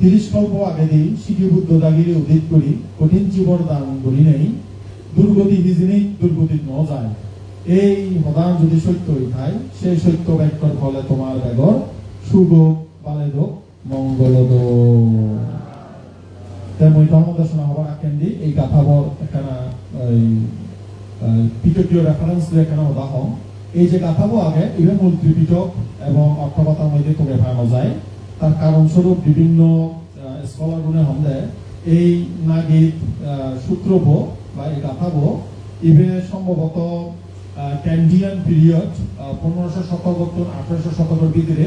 30 কল্প আগে দি শিখি বুদ্ধ দাগিরে উদিত করি কঠিন জীবন দান করি নেই দুর্গতি হিজিনি দুর্গতি ন যায় এই সদান যদি সত্য হয় সেই সত্য বাক্যর ফলে তোমার বেগর শুভ পালেদ মঙ্গলদ মই ধর্মদর্শনা হবার আকেন্দি এই গাথাবর একখানা পিটকীয় রেফারেন্স এখানে হদা হম এই যে গাথাবো আগে ইভেন মূল ত্রিপিটক এবং অর্থকথার মধ্যে তোকে পাওয়া যায় তার কারণ স্বরূপ বিভিন্ন স্কলার গুণে হমলে এই নাগিত সূত্রব বা এই গাথাবো ইভে সম্ভবত ক্যান্ডিয়ান পিরিয়ড 1500 শতক 1800 শতকের ভিতরে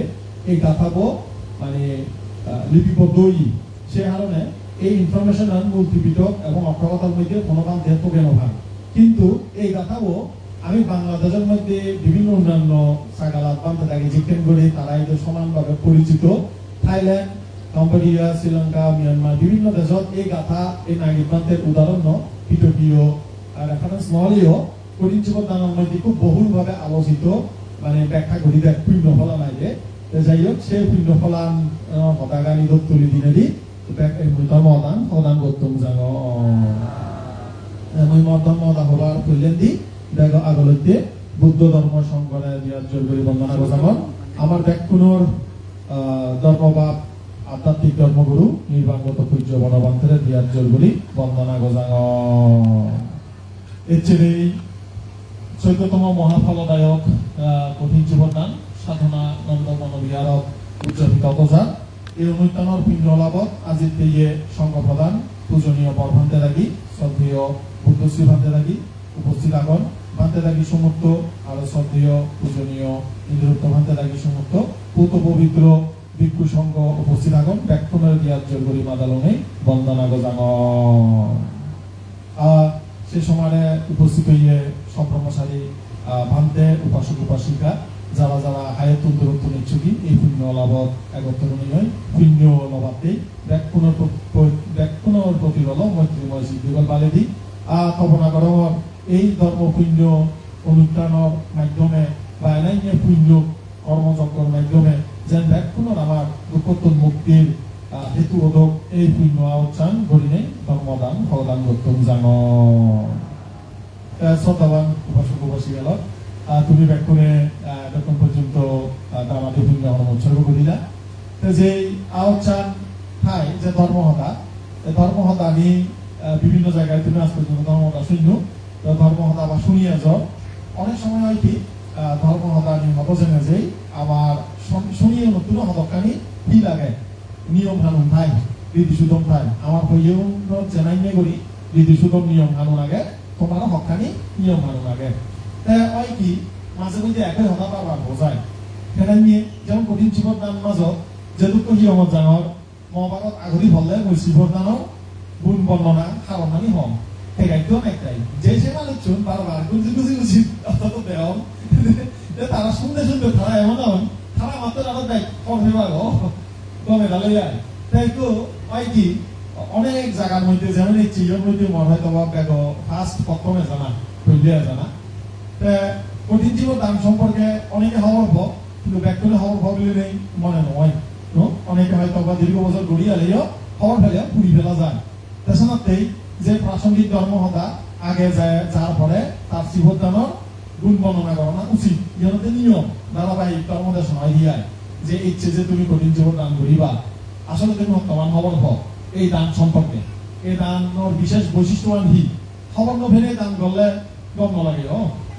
এই গাথাবো মানে লিপিবদ্ধ সে কারণে এই ইনফরমেশন মূল ত্রিপিটক এবং অর্থকথার মধ্যে কোনো কাম দেহ জ্ঞান ভাগ কিন্তু এই গাথাবো আমি বাংলাদেশের মধ্যে বিভিন্ন অন্যান্য সাগালাত বান্ধে থাকি জিজ্ঞেন করে তারা এদের সমানভাবে পরিচিত থাইল্যান্ড কম্বোডিয়া শ্রীলঙ্কা মিয়ানমার বিভিন্ন দেশত এই গাথা এই নাগিক বান্ধের উদাহরণ পিটকীয় রেফারেন্স নহলেও কঠিন জীবন দানের মধ্যে খুব বহুলভাবে আলোচিত মানে ব্যাখ্যা করি দেখ পূর্ণ ফলা নাই যে যাই হোক সেই পূর্ণ ফলান হতাগানি দত্তলি দিনে দি ধর্মদান সদান গৌতম যাং মই ধর্মদা হবার কল্যাণ দি দেখো আগলৈতে বুদ্ধ ধর্ম শঙ্করে বিরাজ জলগুলি বন্দনা গোজাগন আমার ব্যাকুণর ধর্মবাদ আধ্যাত্মিক ধর্মগুরু নির্বাণগত পূজ্য বনবন্তের বিরাজ জলগুলি বন্দনা গোজাগ এর চেয়ে 14তম মহাফলদায়ক কঠিন জীবনদান সাধনা নন্দ মনোবিহারক উজ্জ্বলিত অবজান এই অনুষ্ঠানের পিণ্ড লাভত আজি পেয়ে সংঘ প্রধান পূজনীয় বরভান্তে লাগি শ্রদ্ধেয় বুদ্ধশ্রী ভান্তে লাগি উপস্থিত আগন ভান্তে লাগি সমস্ত আর শ্রদ্ধেয় পূজনীয় ইন্দ্রত্ব ভান্তে লাগি সমস্ত পুত পবিত্র ভিক্ষু সংঘ উপস্থিত আগন ব্যাকুণের দিয়ার জলগুলি মাদালনে বন্দনা গজাং সে সময় উপস্থিত হইয়ে সম্ভ্রমশালী ভান্তে উপাসক উপাসিকা যারা যারা হায়াতুল দূরত্ব নিচ্ছুকি এই পুণ্য লাভত একত্রণী হয় পুণ্য লভাতে ব্যাকুণর প্রতিরল মৈত্রীময় সিদ্ধিগল বালে দি তপনাগরর এই ধর্ম পুণ্য অনুষ্ঠানের মাধ্যমে বা অন্যান্য পুণ্য কর্মচক্রের মাধ্যমে যেন ব্যাকুণর আমার দুঃখোত্তর মুক্তির হেতু ওদক এই পুণ্য আউচ্চান গরিনে ধর্মদান ফলদান গৌতম যাং শ্রদ্ধাবান উপাসক উপাসিকালক তুমি ব্যাকুণে এখন পর্যন্ত আমাদের পুণ্য উৎসর্গ করিলা যে আউচ্চান ঠাই যে ধর্মহতা আমি বিভিন্ন জায়গায় তুমি আজ পর্যন্ত ধর্মহতা শূন্য ধর্মহতা বা শুনিয়ে যাও অনেক সময় হয় কি ধর্মহতা আমি হত জেনে যে আমার শুনিয়ে নতুন হতকানি কি লাগে নিয়ম কানুন ঠাই রীতিসুদম ঠাই আমার হইয়েও জেনাই নিয়ে করি রীতিসুদম নিয়ম কানুন আগে তোমারও হকানি নিয়ম কানুন আগে হয় কি মাঝে মধ্যে একই হতা পারবার বোঝায় সেটা নিয়ে যেমন কঠিন জীবন দান মাজত যেহেতু হিয়মত জাঙর মহাভারত আগরি ভরলে মই শিবর দানর গুণ বর্ণনা খারণানি হম একদম একটাই যে সে মানুষ চুন বারবার গুজি গুজি গুজি অর্থাৎ দেহ তারা শুনতে শুনতে তারা এমন হন তারা মাত্র আরো দেখ কমে পারো কমে গেল যায় তাই তো হয় কি অনেক জায়গার মধ্যে যেমন এই চিজের মধ্যে মনে হয় তোমার দেখো ফার্স্ট প্রথমে জানা হইলে জানা কঠিন জীবন দান সম্পর্কে অনেকে হওয়ার ভব কিন্তু ব্যাকুণে হওয়ার ভব নেই মনে নয় অনেকে হয়তো বা দীর্ঘ বছর গড়িয়ালেও খবর ফেলে পুরি ফেলা যায় তেসনাতেই যে প্রাসঙ্গিক ধর্মহতা আগে যায় যার ফলে তার জীবদানের গুণ বর্ণনা করা উচিত ইহতে নিয়ম ধারাবাহিক ধর্মদেশ নয় দিয়ায় যে ইচ্ছে যে তুমি কঠিন জীবন দান করিবা আসলে তুমি বর্তমান খবর ভব এই দান সম্পর্কে এই দানের বিশেষ বৈশিষ্ট্যবান হি খবর নভেলে দান করলে গম নলাগে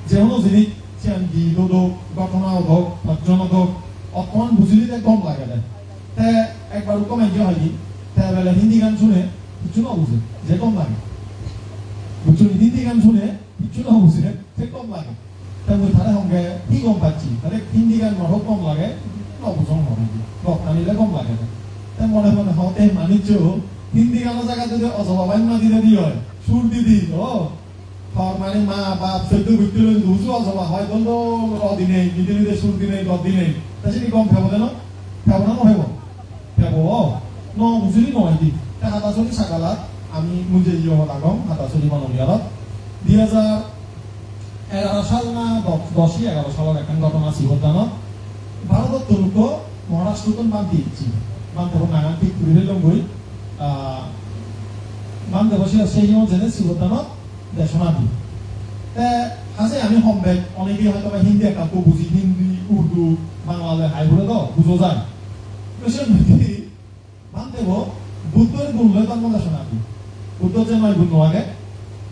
যে কোনো জিনিস চেঙ্গি দোদক ঘটনা হোক ভজন হোক অকমান বুঝিলে গম লাগে দেয় একবার কমে গিয়ে হয় কি বেলা হিন্দি গান শুনে কিছু না বুঝে যে কম লাগে বুঝছো হিন্দি গান শুনে কিছু না বুঝে সে কম লাগে তাই তারা সঙ্গে কি গম পাচ্ছি তাহলে হিন্দি গান নহক কম লাগে নবুঝং হবে গপ্তা নিলে কম লাগে তাই মনে মনে হতে মানিচ্ছ হিন্দি গানের জায়গা যদি অথবা বান্যা দিলে দিয়ে হয় সুর দিদি মানে মা বাপ চৈদ্য ঘুরতে দুজো অথবা হয় বন্ধ দিনে দিনে সুর দিনে দিনে তা সেটি কম ফেব দেন ফেব না নহব ফেব ন বুঝলি নহয় দি হাতাচলি সাকালাত আমি মুজে ইয়ে লাগম হাতাচলি মানবিয়ালত 2011 সাল না 10-11 সালের এখন ঘটনা ছিল জানো ভারতের তরুক মহারাষ্ট্র বান্ধি ইচ্ছি বান্ধব নাগান ঠিক ঘুরি ফেললাম বই মান দেবসী সেই জেনে শিবদানত দেশনা দি হাসে আমি সম্বেক অনেকেই হয়তো বা হিন্দি একাকো বুঝি হিন্দি উর্দু বাংলালে হাই বলে তো বুঝো যায় কোশ্চেন মান দেব বুদ্ধের গুণ লয় ধর্ম দেশনা দি বুদ্ধ যে নয় গুণ আগে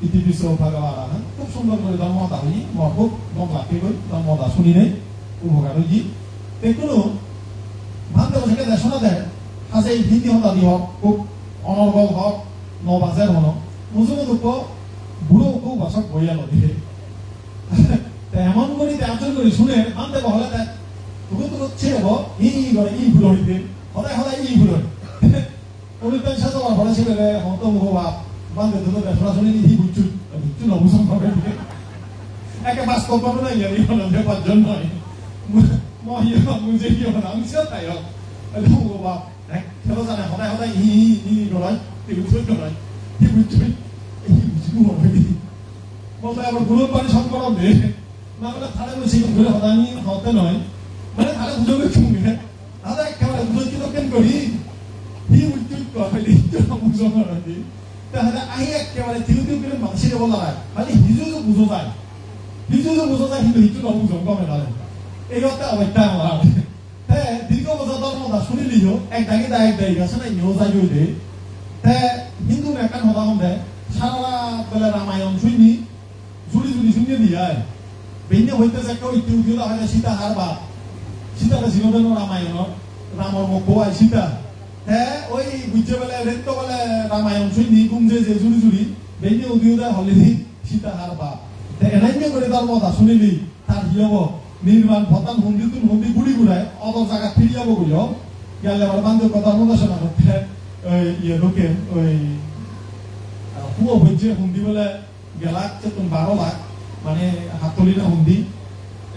ইতিবিশ ভাগবান খুব সুন্দর করে ধর্মতা হই মরবুক মন লাখে গই ধর্মতা শুনি নেই উপকার হই তেকুনো মান দেব থেকে দেশনা দেয় হাসে হিন্দি হতা দি হক খুব অনর্গল হক নবাজের হন মুসলমান দুঃখ বুড়ো খুব বাসক বইয়া লদিহে এমন করি আচরণ করি শুনে মানতে বহলে দেখ তোকে তো হচ্ছে ই করে ই ভুল হইতে সদায় সদায় ই ভুল হয় অনুষ্ঠান সাজাবার ফলে ছেলে হত মুখ বাপ বান্ধে তো বেসরা শুনে ই বুঝছু বুঝছু নবুঝন ভাবে একে বাস্তব ভাবে নাই জানি হলে পাঁচজন নয় মই মুঝে কি হল আমি সে তাই হোক মুখ বাপ খেলো জানে সদায় সদায় ই নয় বুঝছু নয় ই বুঝছু ই বুঝছু হবে বলতে আবার গুরুর পানি সংকলন দে না বলে থালে বসে ঘুরে হদানি হতে নয় মানে থালে বুঝবে তুমি দাদা একেবারে বুঝে কি কেন করি হি উচ্চুত কইলি তো বুঝো না রে তাহলে আই একেবারে তিউতিউ করে মানুষের বলা হয় মানে হিজু তো বুঝো যায় কিন্তু হিজু না বুঝো কমে না এই কথা অবস্থা আমার হ্যাঁ দীর্ঘ বছর ধর্মদা শুনিলিও এক দাগে আছে না নিউ যাই হইলে হ্যাঁ হিন্দু একান হদা হন্দে সারা বেলা রামায়ণ শুনি জুড়ি শুনিয়ে দিয়ে বেনে হইতেছে কেউ একটু উদ্যোগ হয় সীতা হার বাপ সীতাটা ছিল রামায়ণ রামর মুখ সীতা হ্যাঁ ওই বুঝছে বেলা রেত বেলা রামায়ণ শুনি গুমছে যে জুড়ি বেনে উদ্যোগ হলে সীতা হার বাপ এনাইনে করে তার কথা শুনিলি তার কি হব নির্মাণ ভতান হুন্দি তুন হুন্দি গুড়ি গুড়ায় অত জায়গা ফিরে যাবো বইল গেলে আবার বান্ধব কথার মধ্যে শোনা করতে ইয়ে লোকে ওই হুয়া হয়েছে হুন্দি বলে গেলাক চেতন 12 লাখ মানে হাতলি না হুন্দি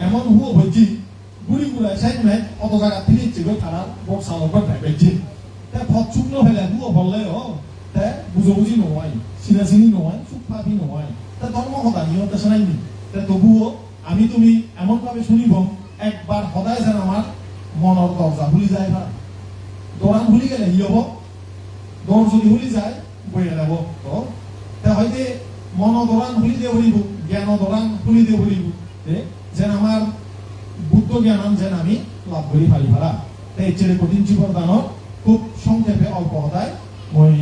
এমন হুয়া হয়েছি গুড়ি গুড়ায় সাইড নাই অত জায়গা ফিরেছে গো তারা বক্স আলোকর ভাইবেছি তা ভত চুপ নহলে হুয়া বললে তা বুঝি নহয় চিনি নহয় চুপ পাবি নহয় তা ধর্ম সদা নিয়তে শোনাইনি তা তবুও আমি তুমি এমন ভাবে শুনিব একবার সদায় যেন আমার মনের দরজা খুলি যায় না দোকান খুলি গেলে ই হব দর যদি খুলি যায় বইয়ে যাব তো হয়তো মন দোকান খুলি দিয়ে বলিব জ্ঞান দোকান খুলি দিয়ে বলিব যেন আমার বুদ্ধ জ্ঞান যেন আমি লাভ করি পারি পারা তাই চেয়ে কঠিন জীবন দানর খুব সংক্ষেপে অল্প হতায় মই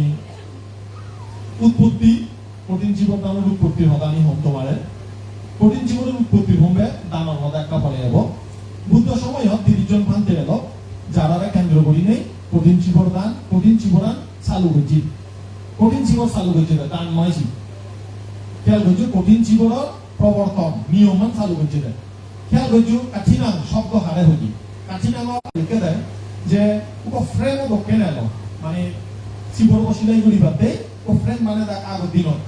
উৎপত্তি কঠিন জীবন দানের উৎপত্তির হতানি হম তোমারে কঠিন জীবনের উৎপত্তির হোমে দানর হতা একটা ফলে যাব বুদ্ধ সময় 30 জন ভান্তে এল যারা কেন্দ্র করি নেই কঠিন জীবন চালু হয়েছি কঠিন জীবন চালু হয়েছে দান নয় খেয়াল করছো কঠিন জীবনের প্রবর্তন নিয়মান চালু হয়েছে খেয়াল করছো কাঠিনাং শব্দ হারে হইকি কাঠিনাং লিখে দেয় যে ফ্রেম দক্ষিণ এলো মানে শিবর সিলাই করি বাদে ও ফ্রেম মানে আগের দিনত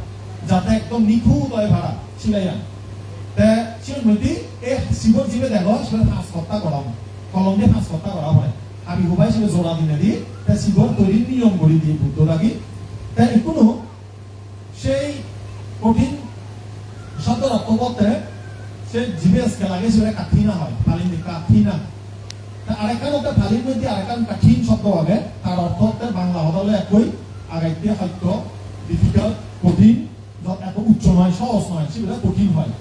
যাতে একদম নিখুঁত হয় ভাড়া সিলাই আন মধ্যে এই শিবর জীবে দেখো সেটা 5 সপ্তাহ করা হয় কলম দিয়ে 5 সপ্তাহ করা হয় আমি হুবাই সেটা জোড়া দিনে দি শিবর তৈরির নিয়ম করে দিয়ে বুদ্ধ লাগি তাই কোনো সেই কঠিন শব্দ রক্ত করতে সে জীবে লাগে সেটা কাঠিনা হয় ফালিন কাঠিনা আরেকখান ওটা ফালির মধ্যে আরেকখান কঠিন শব্দ হবে তার অর্থ বাংলা হলে একই আগাইতে সত্য ডিফিকাল্ট কঠিন এত উচ্চ নয় সহজ নয় সেটা কঠিন হয়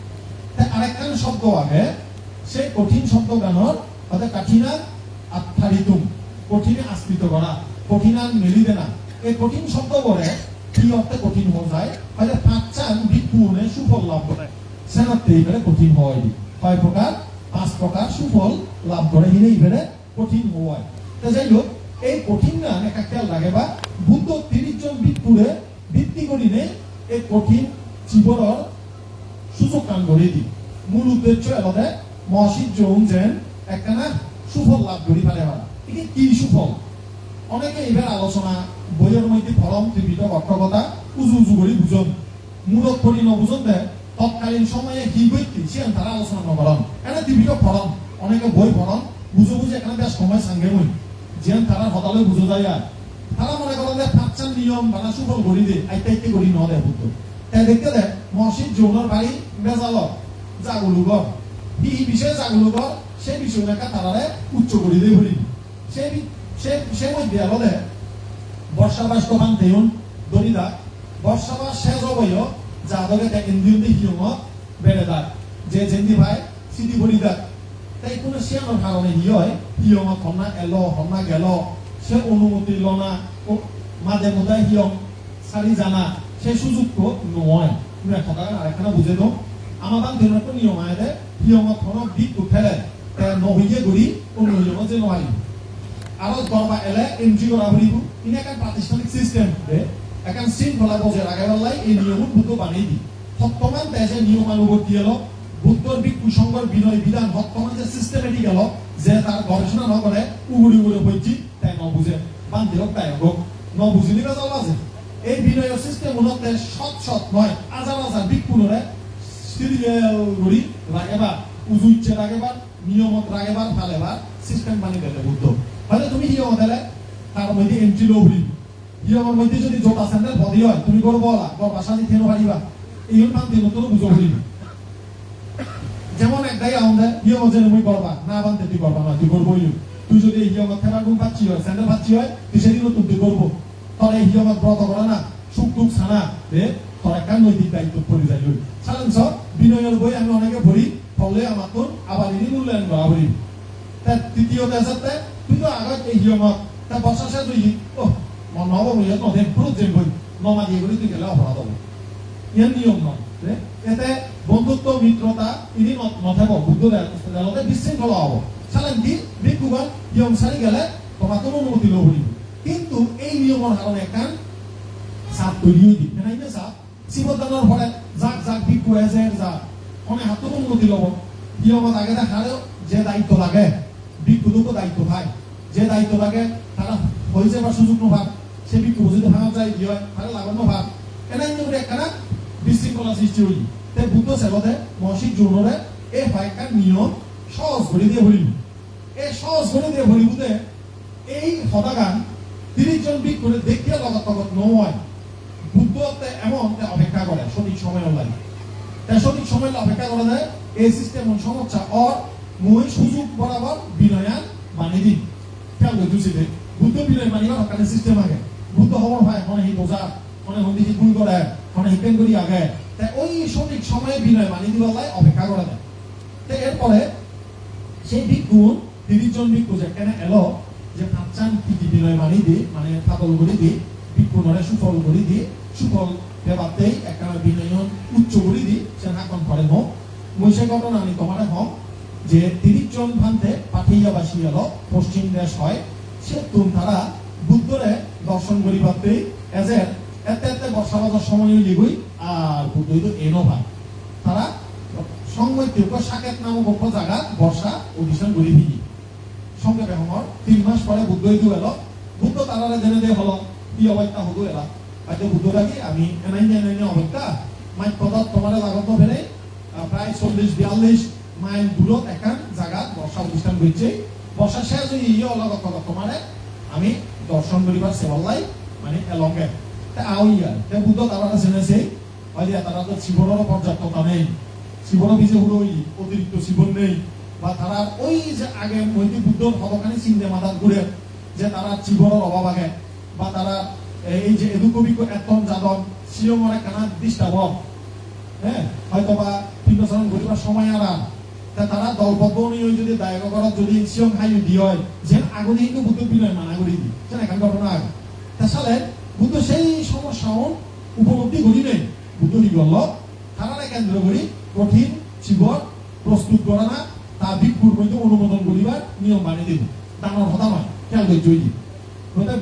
আরেকখান শব্দ আগে সেই কঠিন শব্দ গানৰ হয়তো কাঠিনা আত্মারিতুম কঠিনে আস্পৃত করা কঠিনান মেলি দেনা এই কঠিন শব্দ বলে কি অর্থে কঠিন হয়ে যায় হয়তো 5 চান বিপুনে সুফল লাভ করে সেনাতে এইবারে কঠিন হয় 5 প্রকার সুফল লাভ করে হিনে এইবারে কঠিন হয় তো যাই হোক এই কঠিন না একটা খেয়াল লাগে বা বুদ্ধ 30 জন বিপুরে ভিত্তি করিনে এই কঠিন জীবনের সুযোগ কান করে দি মূল উদ্দেশ্য এলাদে মসজিদ জৌন যেন একখানা সুফল লাভ করি পারে ঠিক কি সুফল অনেকে এবার আলোচনা বইয়ের মধ্যে ফলম ত্রিপিত অর্থকতা উজু করে বুঝন মূলত করি নবুঝন দেয় তৎকালীন সময়ে কি বইতি সেন তারা আলোচনা নকরন এনে ত্রিপিত ফলম অনেকে বই ফলম বুঝে এখানে বেশ সময় সাঙ্গে বই যেন তারা হতালে বুঝো যায় আর তারা মনে করেন যে 5 চান নিয়ম বানা সুফল করি দে আইতে করি ন দেয় বুদ্ধ তাই দেখতে দেয় মসজিদ জৌনের বাড়ি বেজাল জাগুলুগর এই বিষয়ে জাগুলুগর সেই বিষয় লেখা তারারে উচ্চ করি দিয়ে বলি সেই মধ্যে আলাদা বর্ষাবাস কমান দেউন দরিদা বর্ষাবাস শেষ হবইও যাদকে তে ইন্দিউন্দি হিয়ম বেড়েদা যে জেন্দি ভাই সিদি বরিদা তাই কোনো সিয়ানোর কারণে হিয়ম হন্না এলো হন্না গেল সে অনুমতি লনা মাঝে মধ্যে হিয়ম সারি জানা সে সুযোগ তো নয় তুমি একটা আরেকখানা বুঝে দাও আমাদের জন্য একটা নিয়ম আয় হিয়ম কোনো দিক উঠেলে নহইয়ে গড়ি অন্য হিয়ম যে নয় আরো দরবা এলে এন্ট্রি করা বলিব ইনি একটা প্রাতিষ্ঠানিক সিস্টেম এখন শৃঙ্খলা বজায় রাখার লাই এই নিয়ম বুদ্ধ বানিয়ে দি বর্তমান দেশে নিয়মানুবর্তী এলো বুদ্ধর ভিক্ষু সংঘর বিনয় বিধান বর্তমান যে সিস্টেমেটিক এলো যে তার গবেষণা নকরে উগুড়ি উগুড়ে বইছি তাই নবুঝে বান্ধি হোক তাই হোক নবুঝিনি বেজাল আছে এই বিনয় সিস্টেম উন্নতে সৎ নয় হাজার হাজার ভিক্ষুরে সিরিয়াল গড়ি রাগেবার উজু ইচ্ছে রাগেবার নিয়মত রাগেবার ফালেবার সিস্টেম বানিয়ে দিলে বুদ্ধ হয়তো তুমি হিয়ম দিলে তার মধ্যে এন্ট্রি লো বলি হিয়মের মধ্যে যদি জোতা স্যান্ডেল বদি হয় তুমি করবো বলা তোর বাসা দিয়ে কেন পারিবা এই নাম দিয়ে নতুন বুঝো বলি যেমন একটাই আমাদের হিয়ম যে তুমি করবা না বানতে তুই করবা না তুই করবোই তুই যদি এই হিয়মত খেলার গুণ পাচ্ছি হয় স্যান্ডেল পাচ্ছি হয় তুই সেদিন নতুন তুই করবো তোর এই হিয়মত ব্রত করে না সুখ দুঃখ ছানা রে তোর একটা নৈতিক দায়িত্ব পড়ে যাই সাধারণ সব বিনয়ের বই আমি অনেকে পড়ি ফলে আমার তোর আবার ইনি মূল্যায়ন করা বলি তার তৃতীয় দেশাতে তুই তো আগত এই হিয়মত তা বর্ষা শেষ হই ও নব বইয়া নদে পুরো যে বই নমা দিয়ে বলি তুই গেলে অপরাধ হবো ইয়ার নিয়ম নয় এতে বন্ধুত্ব মিত্রতা ইনি নথাব বুদ্ধ দেলতে বিশৃঙ্খলা হব সালেন কি ভিক্ষুগণ নিয়ম সারি গেলে তোমার কোনো অনুমতি লব কিন্তু এই নিয়মের কারণে একখান চাপ তৈরি হয়ে দিই নাই না চাপ শিবদানের ফলে যাক যাক ভিক্ষু এসে যা অনেক হাতের অনুমতি লব নিয়মত আগে দেখালেও যে দায়িত্ব লাগে ভিক্ষুদেরও দায়িত্ব থাকে যে দায়িত্ব লাগে তারা হয়েছে বা সুযোগ নভাব সে ভিক্ষু যদি ভাঙা যায় কি হয় তাহলে লাগানো ভাব এনাই নিয়ে একখানা বিশৃঙ্খলা সৃষ্টি হই তাই বুদ্ধ সেবতে মসজিদ জোনরে এই ভাইকার নিয়ম সহজ করে দিয়ে ভরিব এই সহজ করে দিয়ে ভরিবতে এই হতাগান 30 জন ভিক্ষু করে দেখিয়ে লগত নয় বুদ্ধ এমন অপেক্ষা করে সঠিক সময় লাগে তাই সঠিক সময় অপেক্ষা করা যায় এই সিস্টেম সমস্যা অর মই সুযোগ বরাবর বিনয়ান বানিয়ে দিন খেয়াল করতে বুদ্ধ বিনয় মানিবার হকানে সিস্টেম আগে বুদ্ধ হবর ভাই মনে হি বোঝা মনে হন্দি ভুল করে মনে হিপেন করি আগে তাই ওই সঠিক সময়ে বিনয় বানিয়ে দিবার লাই অপেক্ষা করা যায় তাই এরপরে সেই ভিক্ষু 30 জন ভিক্ষু যেখানে এলো যে পাঁচচান কি বিনয় বানিয়ে দি মানে ফাতল করে দি ভিক্ষু নরে সুফল করে দি সুফল দেবাতেই একটা বিনয়ন উচ্চ করে দি সে নাকন করে হোক মৈশে ঘটনা আমি তোমার হম যে 30 জন ভান্তে পাঠিয়া বাসি এলো পশ্চিম দেশ হয় সে তুম তারা বুদ্ধরে দর্শন করিবাতেই এজের এতে এতে বর্ষা বাজার সময় লিগুই আর বুদ্ধ তো এনো ভাই তারা সংগঠিত সাকেত নামক জায়গা বর্ষা অডিশন করি ভিজি সঙ্গে বেহমর 3 মাস পরে বুদ্ধ ইদু এলো বুদ্ধ তারারে জেনে দিয়ে হলো কি অবস্থা হলো এলা হয়তো বুদ্ধ লাগি আমি এনাই অবস্থা মাই পদার্থ তোমার লাগত ফেলে প্রায় 40-42 মাইল দূরত একান জায়গা বর্ষা অনুষ্ঠান করছে বর্ষা শেষ হয়ে ইয়ে অলগত তোমার আমি দর্শন করিবার সেবাল্লাই মানে এলঙ্গে আউইয়া তে বুদ্ধ তারা জেনেছে হয়তো তারা তো জীবনেরও পর্যাপ্ততা নেই জীবন বিজে হলো অতিরিক্ত জীবন নেই বা তারা ওই যে আগে মৈত্রী বুদ্ধ ভগবানের চিন্তা মাথার ঘুরে যে তারা জীবনের অভাব আগে বা তারা এই যে এদুকবিক এতন যাদন সিয়মরে কানা ডিস্টার্ব হ্যাঁ হয়তো বা পিণ্ডচরণ ঘটিবার সময় আরাম তারা দলবদ্ধ নিয়ে যদি দায়কগরত যদি সিয়ম খাই দি হয় যে আগতে কিন্তু বুদ্ধ বিনয় মানা করি দি যেন এখান ঘটনা আগে তাহলে বুদ্ধ সেই সমস্যাও উপলব্ধি করি নেই বুদ্ধ কি করল তারা কেন্দ্র করি কঠিন জীবন প্রস্তুত করা না তা ভিক্ষুর মধ্যে অনুমোদন করিবার নিয়ম বানিয়ে দিব ডাঙর হতা নয় খেয়াল করে জয়ী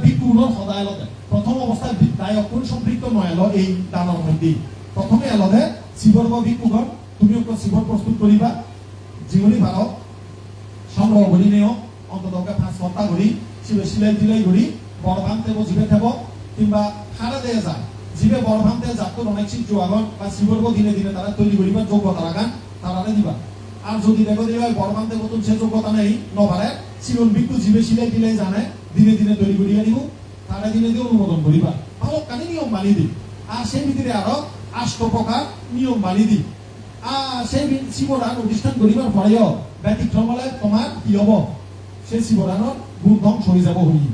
ভিক্ষুর সদায়লতে প্রথম অবস্থায় দায়ক কোন সম্পৃক্ত নয় এলো এই দানৰ মধ্যে প্রথমে এলদে শিবর বা ভিক্ষুগণ তুমি একটা শিবর প্রস্তুত করিবা জীবনী ভারত সংগ্রহ করি নেও অন্তত 5 ঘন্টা করি শিবে সিলাই দিলাই করি বরভান্তে জিবে থাকব কিংবা খাড়া দিয়ে যায় জিবে বরভান্তে যাত অনেক শিব জোয়াগন বা শিবর দিনে দিনে তারা তৈরি করিবার যোগ্যতা লাগান তারারে দিবা আর যদি দেখো যে বরভান্তে মতন সে যোগ্যতা নেই নবারে শিবন ভিক্ষু জিবে সিলাই দিলাই জানে দিনে দিনে তৈরি করিয়া দিব তারা দিনে দিয়ে অনুমোদন করিবা ভালো কানে নিয়ম মানি দি আর সেই ভিতরে আরো 8 প্রকার নিয়ম মানি দি আর সেই শিবরান অনুষ্ঠান করিবার পরেও ব্যতিক্রম হলে তোমার কি হব সেই শিবরানোর গুণ ধ্বংস হয়ে যাব হই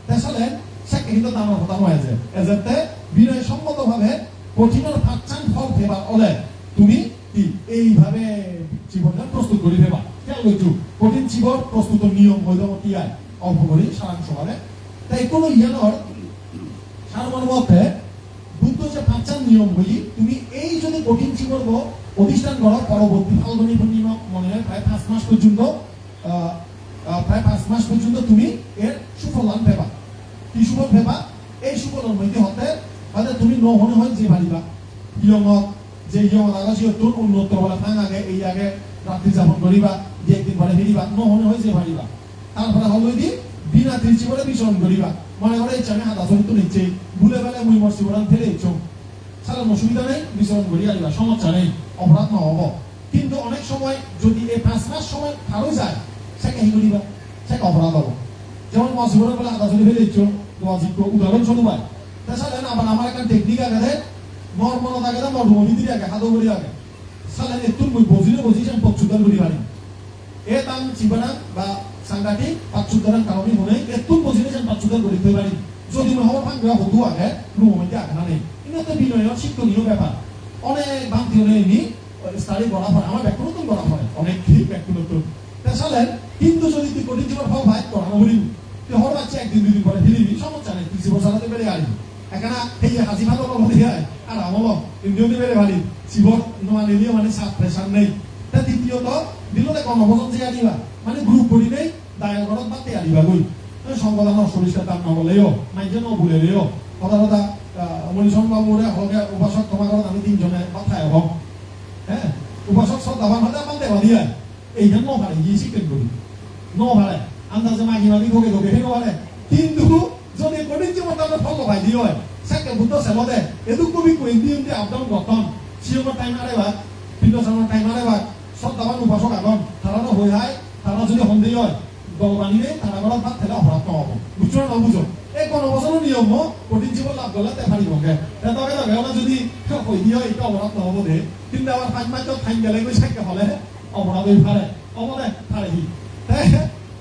তাহলে সে কিন্তু ডাঙৰ কথা নহয় যে এজেতে বিনয় সম্মতভাৱে কঠিনৰ ফাটচান ফল ফেবাৰ ওলে তুমি কি এইভাবে জীবনটা প্রস্তুত করে ফেবা খেয়াল করছো কঠিন জীবন প্রস্তুত নিয়ম হইদমতি আয় অল্প করে সারাংশ মানে তাই কোনো ইয়ানোর সারমর্মতে বুদ্ধ যে ফাটচান নিয়ম হই তুমি এই যদি কঠিন জীবন অধিষ্ঠান করো পরবর্তী ফাল্গুনী পূর্ণিমা মনে হয় প্রায় 5 মাস পর্যন্ত তুমি এর সুফল লাভ পেবা কি সুফল পেবা এই সুফলের মধ্যে হতে মানে তুমি নহনে হয় যে পারিবা ইয়মত যে ইয়মত আগাছি তোর উন্নত বলা থাং আগে এই আগে রাত্রি যাপন করিবা যে একদিন পরে ফিরিবা নহনে হয় যে পারিবা তারপরে হলো দি বিনা ত্রিচি বলে বিচরণ করিবা মনে করে ইচ্ছা আমি হাতা চরিত্র নিচ্ছে ভুলে বেলায় মুই মরছি বরান ফেলে ইচ্ছো সারা অসুবিধা নেই বিচরণ করি আরিবা সমস্যা নেই অপরাধ না হব কিন্তু অনেক সময় যদি এই 5 মাস সময় ভালো যায় সেকে হি করিবা সেকে অপরাধ হব যেমন মসজিদের বলে হাতা চলি ফেলে ইচ্ছো লজিক উদাহরণ শুনুবাই তাছাড়া আবার আমার একটা টেকনিক আছে নর্মল আগে না মরমনি দিয়ে আগে হাতো করি আগে সালে একটু মুই বজিছেন পচ্ছুদান করি পারি এ তাম চিবানা বা সাংগাটি পাচ্ছুদান কারণে মনে একটু বজিছেন পাচ্ছুদান করি পারি যদি মই হব ভাঙ্গা হতো আগে রুমতে আগে না নেই কিন্তু বিনয় শিক্ষণীয় ব্যাপার অনেক বান্তি হলে এমনি স্টাডি করা হয় আমার ব্যাক নতুন করা হয় অনেক ঠিক ব্যাক নতুন তাছাড়া কিন্তু যদি তুই কঠিন জীবন ভাব ভাই করানো বলি তুই হর বাচ্চা একদিন দুদিন পরে ফিরিবি সমস্যা নেই তুই জীবন চালাতে পেরে আসবি এখানে এই হাসি ভালো বলে যায় আর আমল ইন্ডিয়ন বেড়ে ভালি জীবন নোয়া নিলেও মানে চাপ প্রেশার নেই তা দ্বিতীয়ত দিলতে গণভোজন যে আনিবা মানে গ্রুপ করি নেই দায়ের ঘরত বাদতে আনিবা গই সংগঠন সরিষ্কার তার নবলেও মাইজে নবুলেও কথা কথা মনিষণ বাবুরে হলে উপাসক তোমার ঘরত আমি 3 জনে কথায় হব হ্যাঁ উপাসক সব দাবান হলে আমার দেওয়া দিয়ে এইখানে ন ভালে গিয়ে শিক্ষণ করি ন ভালে আন্দাজে মাগি মাগি ঢোকে ঢোকে সেই নভালে কিন্তু যদি কঠিন জীবন তার ফল ভাই দিয়ে হয় সেকে বুদ্ধ সেবদে এদু কবি কই দিয়ে আপডাউন গঠন সিওর টাইম আরে বা পিন্ডসানোর টাইম আরে বা সব দাবান উপাসক আগন তারা তো হই হয় তারা যদি সন্দেহ হয় গলবানি নেই তারা গলা ভাত থেলে অপরাধ নহব বুঝছো না বুঝো এই গণবসনের নিয়ম কঠিন জীবন লাভ করলে তে পারিবগে তবে তবে ওরা যদি কই দিয়ে এটা অপরাধ নহব দে কিন্তু আবার 5 মাস টাইম গেলে কই সেকে হলে অপরাধ হই পারে অবদে পারেহি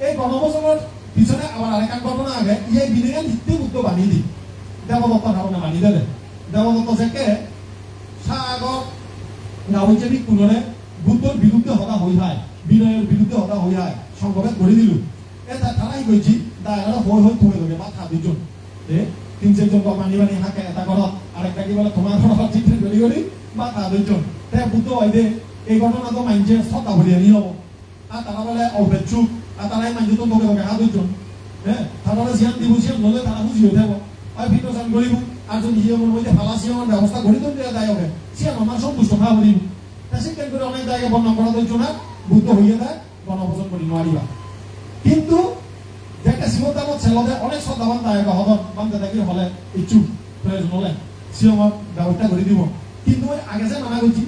এই গণবসনের পিছনে আবার আরেক ঘটনা আগে এই বিনিয়োগ ভিত্তি বুদ্ধ বানিয়ে দি দেবদত্ত ধারণা বানিয়ে দেবে দেবদত্ত থেকে সাগর নাবিজেবি কোনরে বুদ্ধর বিরুদ্ধে হতা হই হয় বিনয়ের বিরুদ্ধে হতা হই হয় সংগঠন করে দিল এটা তারাই কইছি দায়রা হই হই থই লগে মাথা দুজন তিন চারজন বানি বানি হাকে এটা করত আরেকটা কি বলে তোমার ঘর চিঠি গলি গলি মাথা দুজন তে বুদ্ধ হয় দে এই ঘটনা তো মাইনছে সতা বলিয়া নি হবো আর তারা বলে অবেচুক আর তারাই মাইনছে তো লগে লগে হাত দুজন হ্যাঁ তারা জিয়ান দিব জিয়ান নলে তারা বুঝিও দেব আর ভিডিও চান করিব আর যদি জিয়ানের মধ্যে ফালাসিয়ার ব্যবস্থা করি তো দেয়া দায় হবে সিয়ান আমার সন্তুষ্ট না করিব তা শিক্ষণ করে অনেক জায়গায় বর্ণনা করা দইছো না বুদ্ধ হইয়া দেয় গণভোজন করি নোৱাৰিবা কিন্তু যেটা শিবদানত ছেলেদের অনেক শ্রদ্ধাবান দায়ক হদন বান্ধে দেখি হলে ইচ্ছুক প্রয়োজন হলে সিয়মত ব্যবস্থা করে দিব কিন্তু ওই আগে যে মানা করছি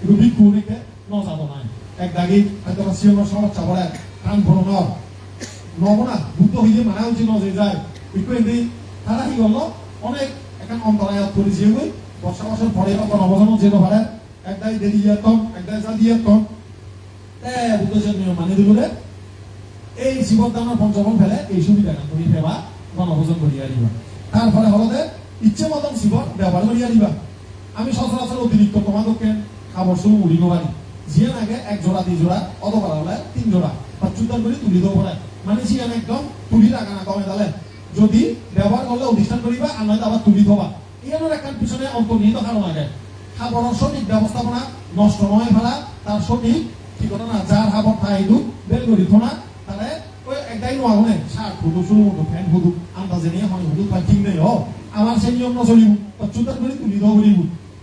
রুবি কুনিকে নজাব নাই এক দাগি হয়তো সিয়মর সমস্যা বলে কান ভরণ নবনা বুদ্ধ হইলে মানা উচিত নজে যায় একটু এদি তারা কি করলো অনেক এখন অন্তরায়াত করেছে ওই বর্ষা বছর পরে গণভোজনও যেতে পারে এক দাগি দেরি যেতন এক দাগি যা দিয়ে বুদ্ধ যে নিয়ম মানি দিবলে এই জীবনদানের পঞ্চম ফেলে এই সুবিধা তুমি ফেবা গণভোজন করিয়া দিবা তারপরে হলো ইচ্ছে মতন জীবন ব্যবহার করিয়া দিবা আমি সচরাচর অতিরিক্ত তোমাদেরকে খাবার শুরু উড়িব পারি যিয়ে নাগে 1 জোড়া 2 জোড়া অতবার হলে 3 জোড়া বা চুদান করে তুলি দেবো পারে মানে সিয়ান একদম তুলি রাখা না কমে তাহলে যদি ব্যবহার করলে অধিষ্ঠান করিবা আর নয়তো আবার তুলি থবা ইয়ানোর একটা পিছনে অন্তর্নিহিত কারণ আগে খাবারের সঠিক ব্যবস্থাপনা নষ্ট নয় ফেলা তার সঠিক ঠিকানা না যার হাবর ঠাইদু বের করি থোনা তাহলে ওই একটাই নোয়া হলে শার্ট হুদু শুরু হতো ফ্যান হুদু আন্দাজে নিয়ে হয় হুদু পাই ঠিক নেই আমার সেই নিয়ম না চলিব চুদান করে তুলি দেবো বলিব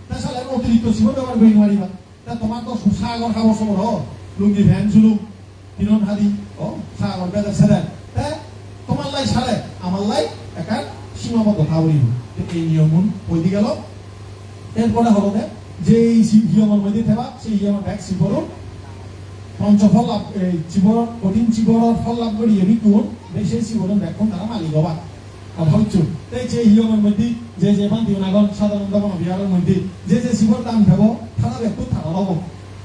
তাছাড়া অতিরিক্ত ছিল ব্যবহার করি নোৱাৰিবা তা তোমার তো সাগর খাবার সময় লুঙ্গি ভ্যান চুলুক তিনন হাদি সাগর বেদা ছেড়ে তোমার লাই ছাড়ে আমার লাই একটা সীমাবদ্ধ খাওয়ারিব এই নিয়ম ওই দিকে গেল এরপরে হলো যে এই হিয়মের মধ্যে থেবা সেই হিয়মের ব্যাগ শিবরণ পঞ্চফল লাভ জীবন কঠিন জীবনের ফল লাভ করি এমনি কোন সেই জীবনের ব্যাখ্যান তারা মালিক হবা আর হচ্ছে তাই যে হিয়মের মধ্যে যে বান্তি নাগন সাধারণ বিহারের মধ্যে যে জীবন দান খাবো তারা ব্যাখ্যা তারা হবো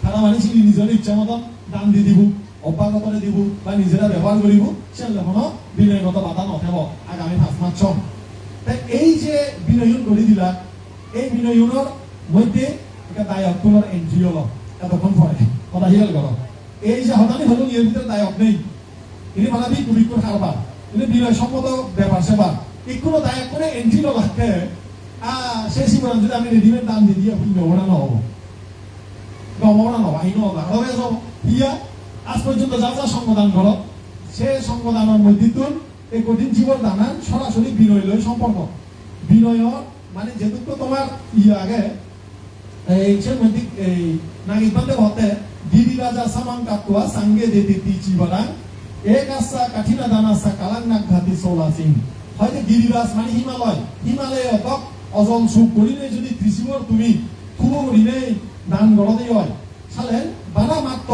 তারা মানে নিজের ইচ্ছা মতন দান দি দিব অব্যাহত দিব বা নিজেরা ব্যবহার করিব সে কোনো বিনয়গত বাধা নথেব আগামী 5 মাস তাই এই যে বিনয়ন করে দিলা এই বিনয়নের মধ্যে দায়ক তোমার এন্ট্রি হলো এতক্ষণ পরে কথা হিয়াল করো এই যে হতানি হলো এর ভিতরে দায়ক নেই ইনি বানাবি কুবিকুর কারবার ইনি বিনয় সম্মত ব্যাপার সেবা কোনো দায়ক করে এন্ট্রি হলো লাগতে শেষ জীবন যদি আমি রেডিমেড দাম দিয়ে দিয়ে নবনা নহব নবনা নব আইন হবে সব ইয়া আজ পর্যন্ত যা যা সংবিধান করো সে সংবিধানের মধ্যে এই কঠিন জীবন দানা সরাসরি বিনয় লয় সম্পর্ক বিনয় মানে যেটুকু তোমার আগে এই সে মধ্যে এই নাগিবান্তে হতে দিদি রাজা সামান কাকুয়া সাঙ্গে দেতে তিচি বানা এক আসা কাঠিনা দানাসা কালাং নাক ঘাতি সোলা সিং হয়তো গিরিরাজ মানে হিমালয় অতক অজল সুখ করিলে যদি ত্রিশিবর তুমি খুব করিলে দান গড়তেই হয় সালে বানা মাত্র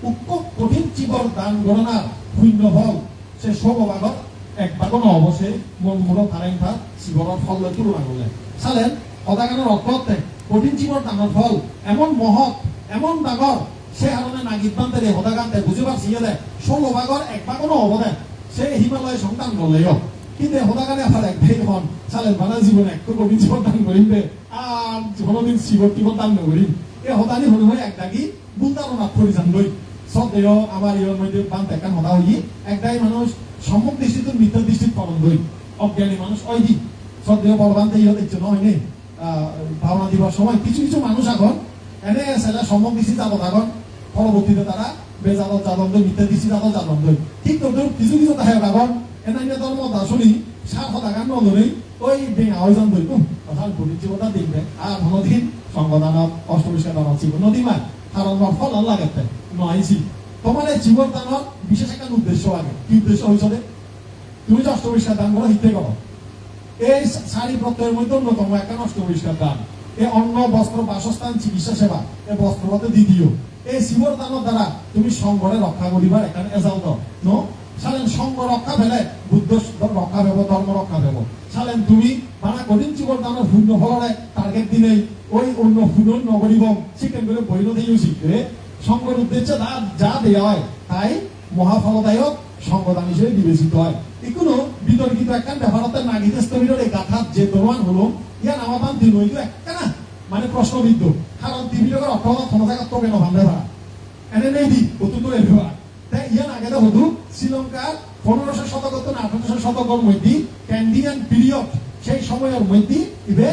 উক্ক কঠিন জীবর দান গণনার শূন্য ফল সে সৌভাগত এক ভাগও নহব সে মন মূলত থারেন থাক শিৱৰৰ ফল লৈ তুলনা কৰিলে চালে সদাগানৰ অৰ্থতে কঠিন জীৱৰ ডাঙৰ ফল এমন মহৎ এমন ডাঙৰ সে কারণে নাগিত বান্তে সদাগান্তে বুঝে পারছি দে 16 ভাগর এক ভাগও নহব দে সে হিমালয় সন্তান করলেও কিন্তু সদাগানে আবার এক ভাই হন চালেন বানা জীবন এক কঠিন জীবন দান করিম দে আর কোনোদিন শিৱৰ জীবন দান নকরিম এই সদানি হল হয় এক দাগি বুন্দারনাথ পরিজান লই সব দেহ আমার ইয়র মধ্যে বান্তে কান হদা হই একদাই মানুষ সম্মুখ দৃষ্টিতে মিথ্যা দৃষ্টিত পালন করি অজ্ঞানী মানুষ ওই দি সব দেহ বলবান্তে ইয়ে দেখছো নয় নে ভাবনা দিবার সময় কিছু কিছু মানুষ এখন এনে সেটা সম্মুখ দৃষ্টি যাবত এখন পরবর্তীতে তারা বেজাদত জাদন্দ মিথ্যা দৃষ্টি জাদত জাদন্দ ঠিক তো কিছু কিছু তাহে এখন এনে ধর্ম দাসনি সার হতাগান নদরেই ওই বেঙা হয়ে যান ধরি অর্থাৎ পরিচয়তা দেখবে আর কোনোদিন সংবিধানত অষ্টবিষ্কার ছিল নদীমা কারণ ফল লাগাতে নয়ছি তোমার এই জীবন দানের বিশেষ একটা উদ্দেশ্য আগে কি উদ্দেশ্য হয়েছে তুমি যে অষ্টবিষ্কার দান করো হিতে করো এই শাড়ি প্রত্যয়ের মধ্যে অন্যতম একটা অষ্টবিষ্কার দান এই অন্ন বস্ত্র বাসস্থান চিকিৎসা সেবা এই বস্ত্রপাতে দ্বিতীয় এই শিবর দানের দ্বারা তুমি সংগরে রক্ষা করিবার এখানে এজাউত নো সালেন সঙ্গ রক্ষা পেলে বুদ্ধ রক্ষা পেব ধর্ম রক্ষা পেব সালেন তুমি মানা কঠিন জীবন দানের শূন্য ফলরে টার্গেট দিলে ওই অন্য ফুল নগরীব চিকেন করে বইল দিয়েও শিখবে সঙ্গের উদ্দেশ্যে যা দেওয়া হয় তাই মহাফলদায়ক সংগদান হিসেবে বিবেচিত হয় এগুলো বিতর্কিত একটা ব্যাপারতে নাগিতে স্তরীয় এই গাথার যে দরমান হলো ইয়ার আমার বান দিন হইতো একটা না মানে প্রশ্নবিদ্ধ কারণ ত্রিবিধকের অর্থ ক্ষমতা তো কেন ভাবলে ভাড়া এনে নেই দি অত্যন্ত এলিভা তাই ইয়ান আগে হতো শ্রীলঙ্কার 1500 শতক না 1800 শতকের মধ্যে ক্যান্ডিয়ান পিরিয়ড সেই সময়ের মধ্যে ইবে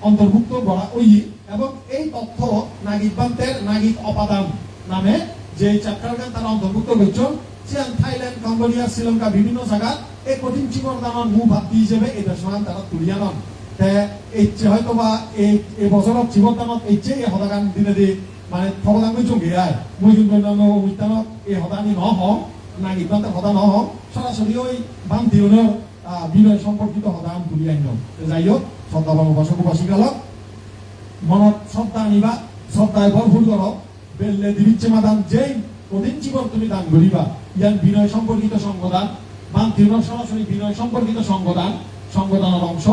অন্তর্ভুক্ত করা ওই এবং এই তথ্য নাগিত বান্তের নাগিত অপাদান নামে যে চ্যাপ্টার গান তারা অন্তর্ভুক্ত করছেন চিয়ান থাইল্যান্ড কম্বোডিয়া শ্রীলঙ্কা বিভিন্ন জায়গা এই কঠিন জীবন দানের মূল ভাবটি হিসেবে এই দেশমান তারা তুলিয়া নন এই হয়তো বা এই বছরত জীবন দানত এই যে হদাগান দিনে দিয়ে মানে ফলদাঙ্গই চঙ্গে আয় মই কিন্তু অনুষ্ঠানত এই হদানি নহম নাগিত বান্তের হদা নহম সরাসরি ওই বান্তিওনের বিনয় সম্পর্কিত হদান তুলি আইন যাই হোক শ্রদ্ধা উপাসক উপাসিকালক মনত শ্রদ্ধা আনিবা শ্রদ্ধায় ভরপুর করো বেললে দিবিচ্ছে মাদান যেই কঠিন জীবন তুমি দান করিবা ইয়ান বিনয় সম্পর্কিত সংগদান বান্তিওনের সরাসরি বিনয় সম্পর্কিত সংগদানের অংশ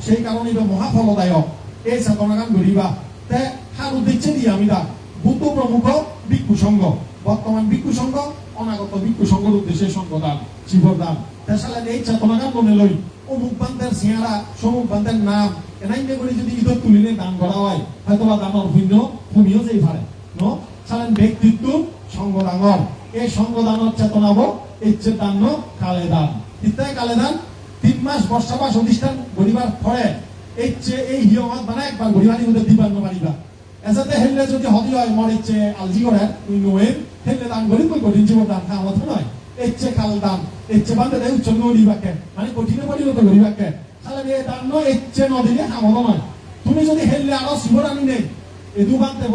সেই কারণে মহাফলদায়ক এই চেতনাগান করিবা তে হার উদ্দেশ্যে দিয়ে আমি দা বুদ্ধ প্রমুখ ভিক্ষু সংঘ বর্তমান ভিক্ষু সংঘ অনাগত ভিক্ষু সংঘের উদ্দেশ্যে সংগদান শিবদান তেসালে এই চেতনাগান মনে লই অমুক বান্তের চেহারা সমুক বান্তের নাম এনাইনে করে যদি ঈদত তুলিলে দান করা হয় হয়তো বা দানের ভিন্ন ভূমিও যেই পারে ন সালেন ব্যক্তিত্ব সংগদানর এই সংগদানের চেতনাব ইচ্ছে দান কালে দান ইত্যাদি কালে দান 3 মাস বর্ষাবাস অধিষ্ঠান গরিবার পরে এই হিয়মাত মানে একবার গরিবানি মধ্যে দিবার নবারিবা এসাতে হেললে যদি হদি হয় মর ইচ্ছে আলজি করে তুই নোয়েন হেললে দান করি তুই কঠিন জীবন দান খাওয়া মতো নয় ইচ্ছে কাল দান ইচ্ছে বান্ধে দেয় উচ্চ গরিবাকে মানে কঠিনে পরিণত গরিবাকে তাহলে এই দান নয় ইচ্ছে নদিলে খাওয়া নয় তুমি যদি হেললে আরো শিবর আনি নেই এদু বান্ধে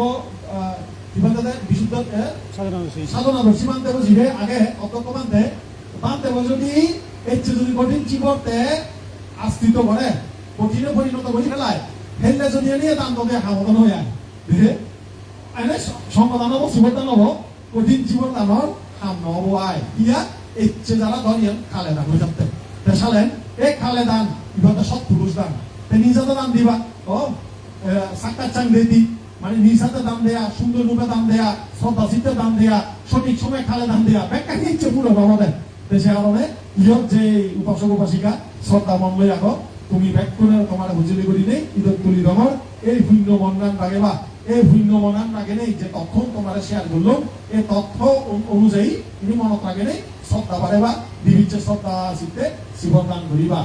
বিবাদে বিশুদ্ধ সাধনা সীমান্তে জিবে আগে অতক বান্ধে যদি ইচ্ছে যদি কঠিন জীবনতে আস্থিত করে কঠিনে পরিণত করে ফেলায় হেললে যদি এনে দান দে খাওয়া হয়ে যায় বুঝে এনে সংগদান হবো শিবদান হবো কঠিন জীবন দানর খাম নহব আয় ইয়া ইচ্ছে যারা ধরিয়েন খালে দান হয়ে যাতে সালেন এই খালে দান ইবাদে সৎ পুরুষ দান নিজেতে দান দিবা ও সাক্ষাৎ চাং দি মানে নিজাতে দান দেয়া সুন্দর রূপে দান দেয়া শ্রদ্ধা চিত্তে দান দেয়া সঠিক সময় খালে দান দেয়া ব্যাখ্যা ইচ্ছে পুরো বাবা দেন সে কারণে ইয়র যে উপাসক উপাসিকা শ্রদ্ধা মন লই রাখো তুমি ব্যাকুণের তোমার হুজুরি করি নেই ঈদত তুলি দমর এই ভিন্ন মন্নান লাগে বা এই ভিন্ন মনান লাগে নেই যে তথ্য তোমার শেয়ার করলো এই তথ্য অনুযায়ী তুমি মনত লাগে নেই শ্রদ্ধা বাড়ে বা দিবিচ্ছ শ্রদ্ধা চিত্তে শিবদান করিবা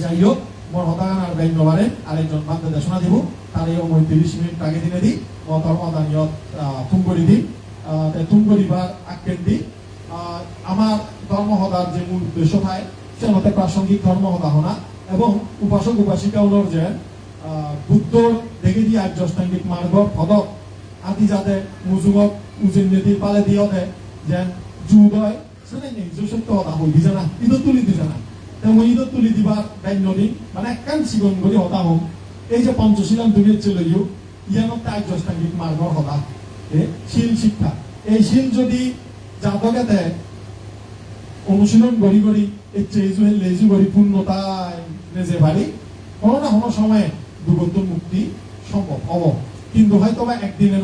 যাই হোক মোর হতাগান আর ব্যঙ্গ বাড়ে আরেকজন বান্ধব দেশনা দিব তার এই ৩০ মিনিট আগে দিনে দিই ধর্মদানিয়ত তুম করি দিই তুম করিবার আকেন দিই আমার ধর্মহদার যে মূল উদ্দেশ্য থাকে সে মতে প্রাসঙ্গিক ধর্মহদা হনা এবং উপাসক উপাসিকা ওলর যে বুদ্ধর দেখে দিয়ে আর্য অষ্টাঙ্গিক মার্গ পদক আদি যাতে মুজুগক উজিন নীতির পালে দিয়ে দে যেন যুদয় সেটা নেই যে সত্য হতা হই দিছে না ঈদত তুলি দিছে না তেমন ঈদত তুলি দিবার দায়িত্ব দিন মানে একখান সিগন করি হতা হম এই যে পঞ্চশীলন দুনিয়া চলে গিয়েও ইয়ানত আর্য অষ্টাঙ্গিক মার্গর হতা শিল শিক্ষা এই শিল যদি জাতকেতে অনুশীলন গড়ি গড়ি এই চেজু লেজু গড়ি পূর্ণতায় নেজে বাড়ি কোনো না কোনো সময়ে দুর্গত মুক্তি সম্ভব হব কিন্তু হয়তো বা একদিনের